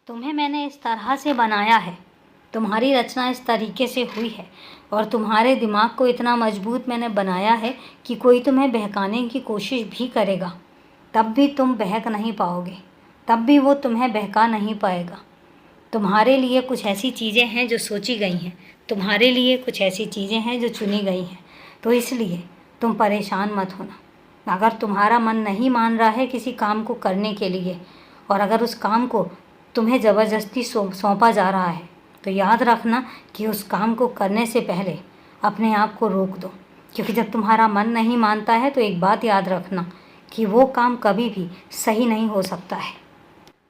तुम्हें मैंने इस तरह से बनाया है, तुम्हारी रचना इस तरीके से हुई है और तुम्हारे दिमाग को इतना मजबूत मैंने बनाया है कि कोई तुम्हें बहकाने की कोशिश भी करेगा तब भी तुम बहक नहीं पाओगे, तब भी वो तुम्हें बहका नहीं पाएगा। तुम्हारे लिए कुछ ऐसी चीज़ें हैं जो सोची गई हैं, तुम्हारे लिए कुछ ऐसी चीज़ें हैं जो चुनी गई हैं। तो इसलिए तुम परेशान मत होना। अगर तुम्हारा मन नहीं मान रहा है किसी काम को करने के लिए और अगर उस काम को तुम्हें ज़बरदस्ती सौंपा जा रहा है तो याद रखना कि उस काम को करने से पहले अपने आप को रोक दो, क्योंकि जब तुम्हारा मन नहीं मानता है तो एक बात याद रखना कि वो काम कभी भी सही नहीं हो सकता है।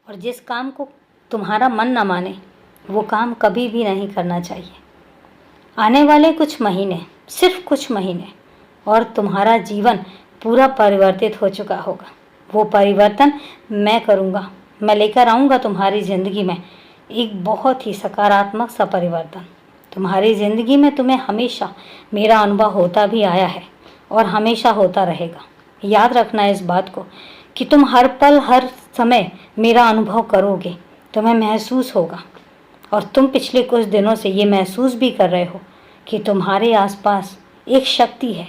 और जिस काम को तुम्हारा मन न माने वो काम कभी भी नहीं करना चाहिए। आने वाले कुछ महीने, सिर्फ कुछ महीने, और तुम्हारा जीवन पूरा परिवर्तित हो चुका होगा। वो परिवर्तन मैं करूँगा, मैं लेकर आऊँगा तुम्हारी ज़िंदगी में एक बहुत ही सकारात्मक सा परिवर्तन। तुम्हारी ज़िंदगी में तुम्हें हमेशा मेरा अनुभव होता भी आया है और हमेशा होता रहेगा। याद रखना इस बात को कि तुम हर पल हर समय मेरा अनुभव करोगे, तुम्हें महसूस होगा। और तुम पिछले कुछ दिनों से ये महसूस भी कर रहे हो कि तुम्हारे आसपास एक शक्ति है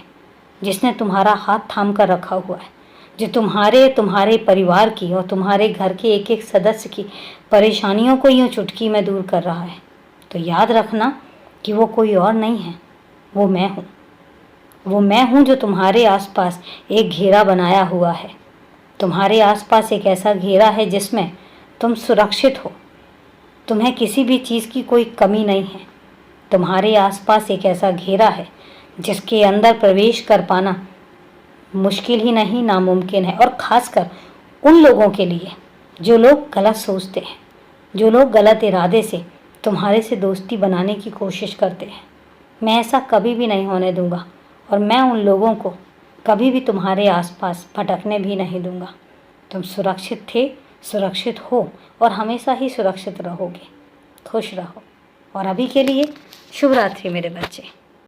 जिसने तुम्हारा हाथ थाम कर रखा हुआ है, जो तुम्हारे परिवार की और तुम्हारे घर के एक एक सदस्य की परेशानियों को यूँ चुटकी में दूर कर रहा है। तो याद रखना कि वो कोई और नहीं है, वो मैं हूँ। वो मैं हूँ जो तुम्हारे आसपास एक घेरा बनाया हुआ है। तुम्हारे आसपास एक ऐसा घेरा है जिसमें तुम सुरक्षित हो, तुम्हें किसी भी चीज़ की कोई कमी नहीं है। तुम्हारे आसपास एक ऐसा घेरा है जिसके अंदर प्रवेश कर पाना मुश्किल ही नहीं नामुमकिन है, और ख़ासकर उन लोगों के लिए जो लोग गलत सोचते हैं, जो लोग गलत इरादे से तुम्हारे से दोस्ती बनाने की कोशिश करते हैं। मैं ऐसा कभी भी नहीं होने दूंगा और मैं उन लोगों को कभी भी तुम्हारे आसपास भटकने भी नहीं दूंगा। तुम सुरक्षित थे, सुरक्षित हो और हमेशा ही सुरक्षित रहोगे। खुश रहो। और अभी के लिए शुभ रात्रि मेरे बच्चे।